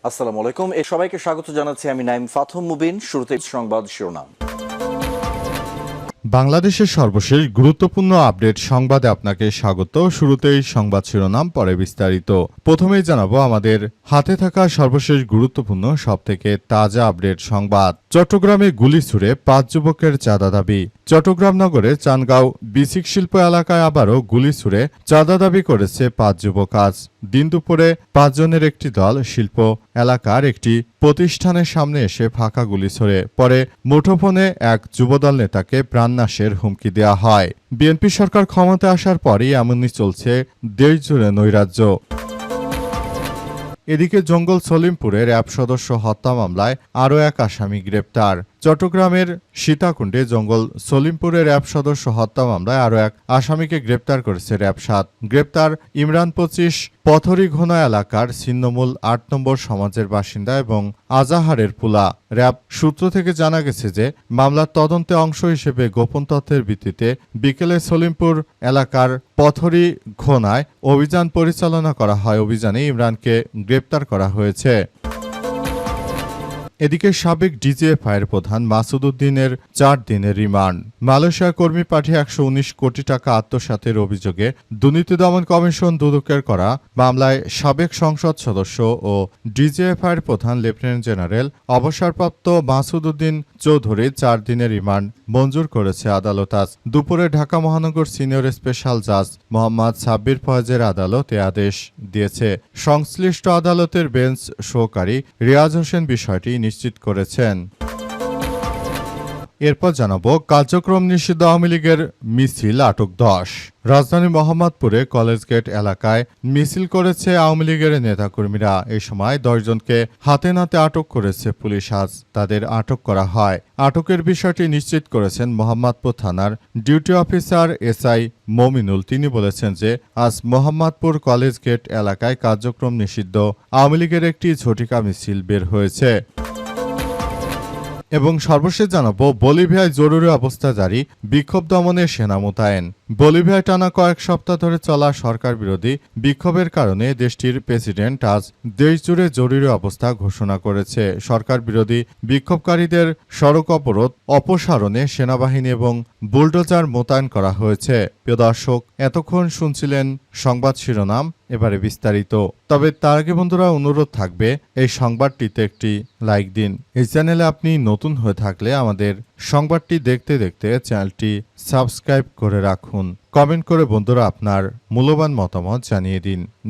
আসসালামু আলাইকুম। সবাইকে স্বাগত জানাচ্ছি আমি নাইম ফাথম মুবিন। শুরুতে সংবাদ শিরোনাম। বাংলাদেশের সর্বশেষ গুরুত্বপূর্ণ আপডেট সংবাদে আপনাকে স্বাগত। শুরুতেই সংবাদ শিরোনাম, পরে বিস্তারিত। প্রথমেই জানাবো আমাদের হাতে থাকা সর্বশেষ গুরুত্বপূর্ণ সবথেকে তাজা আপডেট সংবাদ। চট্টগ্রামে গুলি ছুড়ে 5 যুবকের চাঁদা দাবি। চট্টগ্রাম নগরের চানগাঁও বিসিক শিল্প এলাকায় আবারও গুলি ছুড়ে চাঁদা দাবি করেছে 5 যুবক। আজ দিন দুপুরে 5 জনের একটি দল শিল্প এলাকার একটি প্রতিষ্ঠানের সামনে এসে ফাঁকা গুলি ছোড়ে। পরে মুঠোফোনে এক যুবদল নেতাকে প্রাণনাশের হুমকি দেওয়া হয়। বিএনপি সরকার ক্ষমতায় আসার পরই এমনই চলছে দেশজুড়ে নৈরাজ্য। এদিকে জঙ্গল সলিমপুরে র্যাব সদস্য হত্যা মামলায় আরও এক আসামি গ্রেপ্তার। চট্টগ্রামের সীতাকুণ্ডে জঙ্গল সলিমপুরে র্যাব সদস্য হত্যা মামলায় আরও এক আসামিকে গ্রেপ্তার করেছে র্যাব 7। গ্রেপ্তার ইমরান 25 পথরিঘোনা এলাকার ছিন্নমূল 8 নম্বর সমাজের বাসিন্দা এবং আজাহারের পুলা। র্যাব সূত্র থেকে জানা গেছে যে মামলার তদন্তে অংশ হিসেবে গোপন তথ্যের ভিত্তিতে বিকেলে সলিমপুর এলাকার পথরিঘোনায় অভিযান পরিচালনা করা হয়। অভিযানে ইমরানকে গ্রেপ্তার করা হয়েছে। এদিকে সাবেক ডিজিএফআইয়ের প্রধান মাসুদ উদ্দিনের 4 দিনের রিমান্ড। মালয়েশিয়া কর্মী পাঠিয়ে 119 কোটি টাকা আত্মসাতের অভিযোগে দুর্নীতি দমন কমিশন দুদকের করা মামলায় সাবেক সংসদ সদস্য ও ডিজিএফআইয়ের প্রধান লেফটেন্যান্ট জেনারেল অবসরপ্রাপ্ত মাসুদ উদ্দিন চৌধুরী 4 দিনের রিমান্ড মঞ্জুর করেছে আদালত। আজ দুপুরে ঢাকা মহানগর সিনিয়র স্পেশাল জাজ মোহাম্মদ সাব্বির ফয়েজের আদালত এ আদেশ দিয়েছে। সংশ্লিষ্ট আদালতের বেঞ্চ সহকারী রিয়াজ হোসেন বিষয়টি নিশ্চিত করেছেন। এরপর জানাবো কার্যক্রম নিষিদ্ধ আওয়ামী লীগের মিছিল আটক 10। রাজধানী মোহাম্মদপুরে কলেজ গেট এলাকায় মিছিল করেছে আওয়ামী লীগের নেতাকর্মীরা। এই সময় 10 জনকে হাতে নাতে আটক করেছে পুলিশ। আজ তাদের আটক করা হয়। আটকের বিষয়টি নিশ্চিত করেছেন মোহাম্মদপুর থানার ডিউটি অফিসার এসআই মমিনুল। তিনি বলেছেন যে আজ মোহাম্মদপুর কলেজ গেট এলাকায় কার্যক্রম নিষিদ্ধ আওয়ামী লীগের একটি ঝটিকা মিছিল বের হয়েছে। এবং সর্বশেষ জানাবো বলিভিয়ায় জরুরি অবস্থা জারি, বিক্ষোভ দমনে সেনা মোতায়েন। বলিভিয়ায় টানা কয়েক সপ্তাহ ধরে চলা সরকার বিরোধী বিক্ষোভের কারণে দেশটির প্রেসিডেন্ট আজ দেশজুড়ে জরুরি অবস্থা ঘোষণা করেছে। সরকার বিরোধী বিক্ষোভকারীদের সড়ক অবরোধ অপসারণে সেনাবাহিনী এবং বুলডোজার মোতায়েন করা হয়েছে। প্রিয় দর্শক, এতক্ষণ শুনছিলেন সংবাদ শিরোনাম, এবারে বিস্তারিত। তবে তার আগে বন্ধুরা অনুরোধ থাকবে এই সংবাদটিতে একটি লাইক দিন। এই চ্যানেলে আপনি নতুন হয়ে থাকলে আমাদের সংবাদটি দেখতে দেখতে চ্যানেলটি সাবস্ক্রাইব করে রাখুন। কমেন্ট করে বন্ধুরা আপনার মূল্যবান মতামত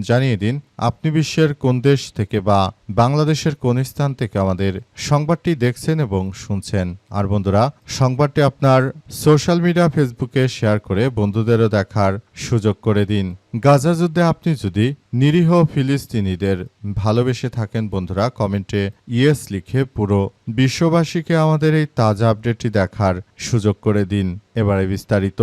জানিয়ে দিন আপনি বিশ্বের কোন দেশ থেকে বা বাংলাদেশের কোন স্থান থেকে আমাদের সংবাদটি দেখছেন এবং শুনছেন। আর বন্ধুরা, সংবাদটি আপনার সোশ্যাল মিডিয়া ফেসবুকে শেয়ার করে বন্ধুদেরও দেখার সুযোগ করে দিন। গাজা যুদ্ধে আপনি যদি নিরীহ ফিলিস্তিনিদের ভালোবেসে থাকেন বন্ধুরা, কমেন্টে ইয়েস লিখে পুরো বিশ্ববাসীকে আমাদের এই তাজা আপডেটটি দেখার সুযোগ করে দিন। এবারে বিস্তারিত।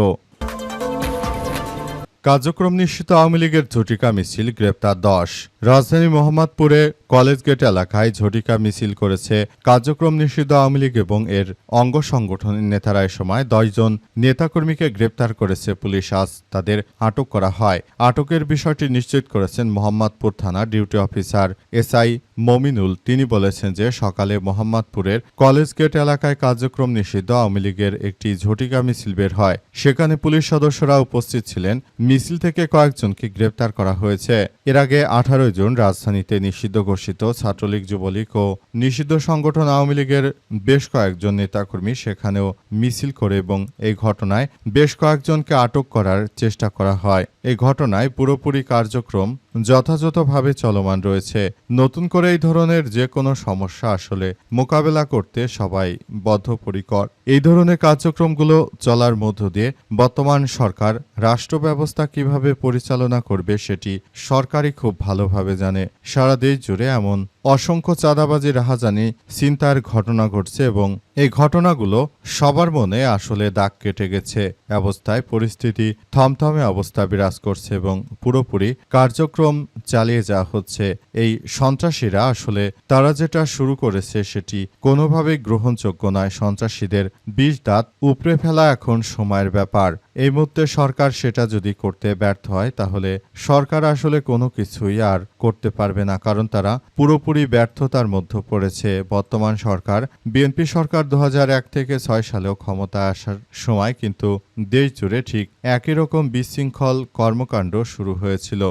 কার্যক্রম নিষিদ্ধ আওয়ামী লীগের ঝটিকা মিছিল, গ্রেপ্তার 10। রাজধানী মোহাম্মদপুরে কলেজ গেট এলাকায় ঝটিকা মিছিল করেছে কার্যক্রম নিষিদ্ধ আওয়ামী লীগ এবং এর অঙ্গ সংগঠনের নেতারা। এ সময় 10 জন নেতাকর্মীকে গ্রেপ্তার করেছে পুলিশ। আজ তাদের আটক করা হয়। আটকের বিষয়টি নিশ্চিত করেছেন মোহাম্মদপুর থানা ডিউটি অফিসার এসআই মমিনুল। তিনি বলেছেন যে সকালে মোহাম্মদপুরের কলেজ গেট এলাকায় কার্যক্রম নিষিদ্ধ আওয়ামী লীগের একটি ঝটিকা মিছিল বের হয়। সেখানে পুলিশ সদস্যরা উপস্থিত ছিলেন। মিছিল থেকে কয়েকজনকে গ্রেপ্তার করা হয়েছে। এর আগে 18 জন রাজধানীতে নিষিদ্ধ ঘোষিত ছাত্রলীগ, যুবলীগ ও নিষিদ্ধ সংগঠন আওয়ামী লীগের বেশ কয়েকজন নেতাকর্মী সেখানেও মিছিল করে এবং এই ঘটনায় বেশ কয়েকজনকে আটক করার চেষ্টা করা হয়। এই ঘটনায় পুরোপুরি কার্যক্রম যথাযথভাবে চলমান রয়েছে। নতুন করে এই ধরনের যে কোনো সমস্যা আসলে মোকাবেলা করতে সবাই বদ্ধপরিকর। এই ধরনের কার্যক্রমগুলো চলার মধ্য দিয়ে বর্তমান সরকার রাষ্ট্র ব্যবস্থা কিভাবে পরিচালনা করবে সেটি সরকারই খুব ভালোভাবে জানে। সারা দেশ জুড়ে এমন অসংখ্য চাঁদাবাজি, রাহাজানি, ছিনতাইয়ের ঘটনা ঘটছে এবং এই ঘটনাগুলো সবার মনে আসলে দাগ কেটে গেছে। অবস্থায় পরিস্থিতি থমথমে অবস্থা বিরাজ করছে এবং পুরোপুরি কার্যক্রম চালিয়ে যাওয়া হচ্ছে। এই সন্ত্রাসীরা আসলে তারা যেটা শুরু করেছে সেটি কোনোভাবেই গ্রহণযোগ্য নয়। সন্ত্রাসীদের বিষ দাঁত উপড়ে ফেলা এখন সময়ের ব্যাপার। এই মুহূর্তে সরকার সেটা যদি করতে ব্যর্থ হয় তাহলে সরকার আসলে কোনো কিছুই আর করতে পারবে না, কারণ তারা পুরোপুরি ব্যর্থতার মধ্যে পড়েছে। বর্তমান সরকার বিএনপি সরকার 2001 থেকে 6 সালেও ক্ষমতায় আসার সময় কিন্তু দেশ জুড়ে ঠিক একই রকম বিশৃঙ্খল কর্মকাণ্ড শুরু হয়েছিল।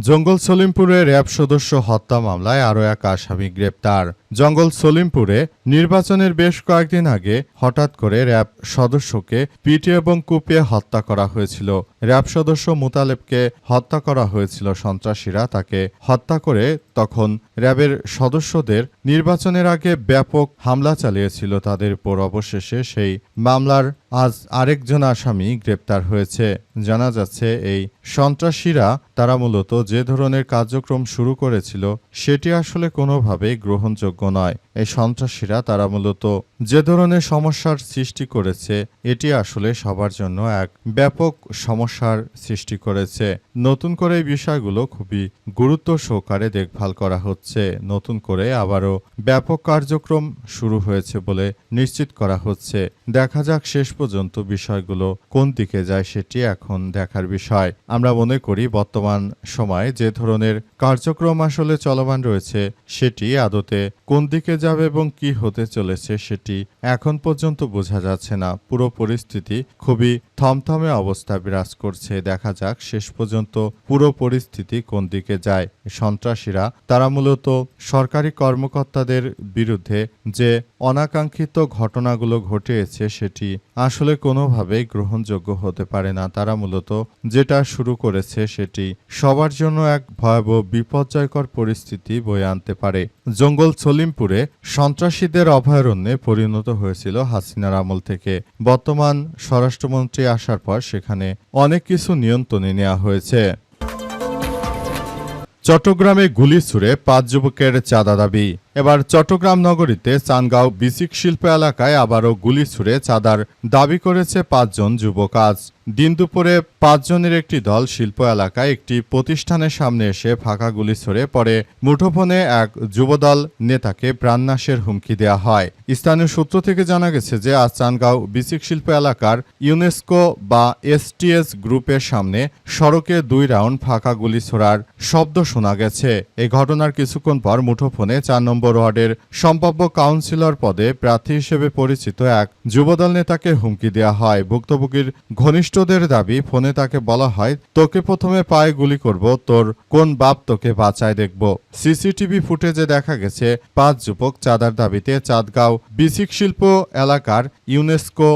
জঙ্গল সলিমপুরে র্যাব সদস্য হত্যা মামলায় আরও এক আসামি গ্রেপ্তার। জঙ্গল সলিমপুরে নির্বাচনের বেশ কয়েকদিন আগে হঠাৎ করে র্যাব সদস্যকে পিটিয়ে এবং কুপিয়ে হত্যা করা হয়েছিল। র্যাব সদস্য মুতালেবকে হত্যা করা হয়েছিল সন্ত্রাসীরা তাকে হত্যা করে তখন র্যাবের সদস্যদের নির্বাচনের আগে ব্যাপক হামলা চালিয়েছিল তাদের উপর। অবশেষে সেই মামলার আজ আরেকজন আসামি গ্রেপ্তার হয়েছে। জানা যাচ্ছে এই সন্ত্রাসীরা তারা মূলত যে ধরনের কার্যক্রম শুরু করেছিল সেটি আসলে কোনোভাবেই গ্রহণযোগ্য নয়। এই সন্ত্রাসীরা তারা মূলত যে ধরনের সমস্যার সৃষ্টি করেছে এটি আসলে সবার জন্য এক ব্যাপক সমস্যার সৃষ্টি করেছে। নতুন করে এই বিষয়গুলো খুবই গুরুত্ব সহকারে দেখভাল করা হচ্ছে। নতুন করে আবারও ব্যাপক কার্যক্রম শুরু হয়েছে বলে নিশ্চিত করা হচ্ছে। দেখা যাক শেষ পর্যন্ত বিষয়গুলো কোন দিকে যায় সেটি এখন দেখার বিষয়। আমরা মনে করি বর্তমান সময়ে যে ধরনের কার্যক্রম আসলে চলমান রয়েছে সেটি আদতে কোন দিকে যাবে এবং কি হতে চলেছে সেটি এখন পর্যন্ত বোঝা যাচ্ছে না। পুরো পরিস্থিতি খুবই থমথমে অবস্থা বিরাজ করছে। দেখা যাক শেষ পর্যন্ত পুরো পরিস্থিতি কোন দিকে যায়। সন্ত্রাসীরা তারা মূলত সরকারি কর্মকর্তাদের বিরুদ্ধে যে অনাকাঙ্ক্ষিত ঘটনাগুলো ঘটিয়েছে সেটি আসলে কোনোভাবেই গ্রহণযোগ্য হতে পারে না। তারা মূলত যেটা শুরু করেছে সেটি সবার জন্য এক ভয়াবহ বিপর্যয়কর পরিস্থিতি বয়ে আনতে পারে। জঙ্গল সলিমপুরে সন্ত্রাসীদের অভয়ারণ্যে পরিণত হয়েছিল হাসিনার আমল থেকে। বর্তমান স্বরাষ্ট্রমন্ত্রী আসার পর সেখানে অনেক কিছু নিয়ন্ত্রণে নেওয়া হয়েছে। চট্টগ্রামে গুলি ছুড়ে 5 যুবকের চাঁদা দাবি। এবার চট্টগ্রাম নগরীতে চানগাঁও বিসিক শিল্প এলাকায় আবারও গুলি ছুড়ে চাঁদার দাবি করেছে 5 জন যুবক। আজ দিন দুপুরে 5 জনের একটি দল শিল্প এলাকায় একটি প্রতিষ্ঠানের সামনে এসে ফাঁকা গুলি ছুড়ে পরে মুঠোফোনে এক যুবদল নেতাকে প্রাণনাশের হুমকি দেওয়া হয়। স্থানীয় সূত্র থেকে জানা গেছে যে আজ চানগাঁও বিসিক শিল্প এলাকার ইউনেস্কো বা এসটিএস গ্রুপের সামনে সড়কে 2 রাউন্ড ফাঁকা গুলি ছোড়ার শব্দ শোনা গেছে। এই ঘটনার কিছুক্ষণ পর মুঠোফোনে 4 নম্বর ওয়ার্ডের সম্ভাব্য কাউন্সিলর পদে প্রার্থী হিসেবে পরিচিত এক যুবদল নেতাকে হুমকি দেওয়া হয়। ভুক্তভোগীর ঘনিষ্ঠদের দাবি, ফোনে তাকে বলা হয়, তোকে প্রথমে পায়ে গুলি করব, তোর কোন বাপ তোকে বাঁচায় দেখব। সিসিটিভি ফুটেজে দেখা গেছে 5 যুবক চাঁদার দাবিতে চাঁদগাঁও বিসিক শিল্প এলাকার ইউনেস্কো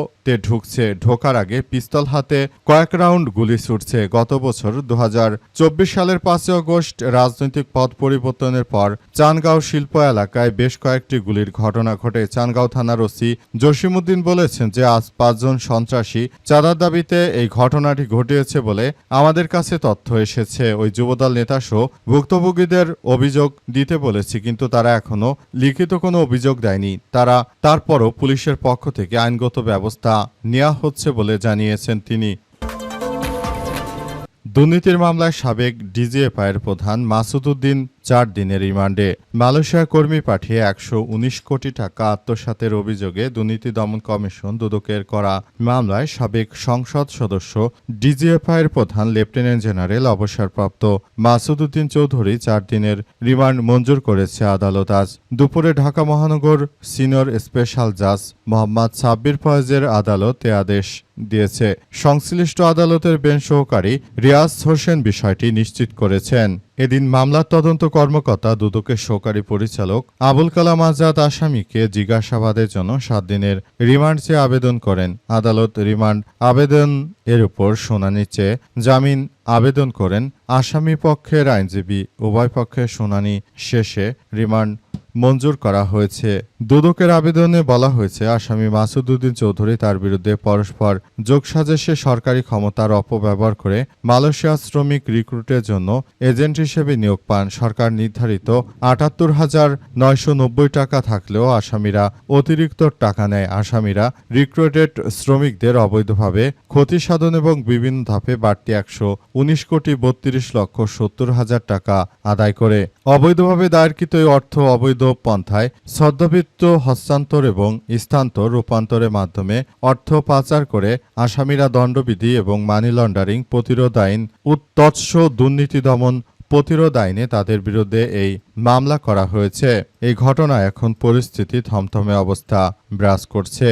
ঢোকার আগে পিস্তল হাতে কয়েক রাউন্ড গুলি ছুটছে। গত বছর 2024 সালের 5 আগস্ট রাজনৈতিক পথ পরিবর্তনের পর চানগাঁও শিল্প এলাকায় বেশ কয়েকটি গুলির ঘটনা ঘটে। চানগাঁও থানার ওসি জসিমউদ্দিন বলেছেন যে আজ 5 জন সন্ত্রাসী চাঁদার দাবিতে এই ঘটনাটি ঘটিয়েছে বলে আমাদের কাছে তথ্য এসেছে। ওই যুবদল নেতাসহ ভুক্তভোগীদের অভিযোগ দিতে বলেছি, কিন্তু তারা এখনো লিখিত কোনো অভিযোগ দেয়নি। তারপরও পুলিশের পক্ষ থেকে আইনগত ব্যবস্থা নেওয়া হচ্ছে বলে জানিয়েছেন তিনি। দুর্নীতির মামলায় সাবেক ডিজিএফআইয়ের প্রধান মাসুদ উদ্দিন 4 দিনের রিমান্ডে। মালয়েশিয়া কর্মী পাঠিয়ে 119 কোটি টাকা আত্মসাতের অভিযোগে দুর্নীতি দমন কমিশন দুদকের করা মামলায় সাবেক সংসদ সদস্য ডিজিএফআইয়ের প্রধান লেফটেন্যান্ট জেনারেল অবসরপ্রাপ্ত মাসুদ উদ্দিন চৌধুরী 4 দিনের রিমান্ড মঞ্জুর করেছে আদালত। আজ দুপুরে ঢাকা মহানগর সিনিয়র স্পেশাল জাজ মোহাম্মদ সাব্বির ফয়েজের আদালত এ আদেশ দিয়েছে। সংশ্লিষ্ট আদালতের বেঞ্চ সহকারী রিয়াজ হোসেন বিষয়টি নিশ্চিত করেছেন। এদিন মামলার তদন্ত কর্মকর্তা দুদকের সহকারী পরিচালক আবুল কালাম আজাদ আসামিকে জিজ্ঞাসাবাদের জন্য 7 দিনের রিমান্ড চেয়ে আবেদন করেন। আদালত রিমান্ড আবেদন এর উপর শুনানি চেয়ে জামিন আবেদন করেন। আসামি পক্ষের আইনজীবী উভয় পক্ষের শুনানি শেষে রিমান্ড মঞ্জুর করা হয়েছে। দুদকের আবেদনে বলা হয়েছে, আসামি মাসুদ উদ্দিন চৌধুরী তার বিরুদ্ধে পরস্পর যোগসাজশে সরকারি ক্ষমতার অপব্যবহার করে মালয়েশিয়া শ্রমিক রিক্রুটের জন্য এজেন্ট হিসেবে নিয়োগ পান। সরকার নির্ধারিত ৭৮,৯৯০ টাকা থাকলেও আসামিরা অতিরিক্ত টাকা নেয়। আসামিরা রিক্রুটেড শ্রমিকদের অবৈধভাবে ক্ষতি সাধন এবং বিভিন্ন ধাপে বাড়তি 119,32,70,000 টাকা আদায় করে। অবৈধভাবে দায়েরকৃত এই অর্থ অবৈধ অবৈধ পন্থায় ছদ্মবিত্ত হস্তান্তর এবং স্থানান্তর রূপান্তরের মাধ্যমে অর্থ পাচার করে আসামিরা দণ্ডবিধি এবং মানি লন্ডারিং প্রতিরোধ আইন তৎস দুর্নীতি দমন প্রতিরোধ আইনে তাদের বিরুদ্ধে এই মামলা করা হয়েছে। এই ঘটনায় এখন পরিস্থিতি থমথমে অবস্থা বিরাজ করছে।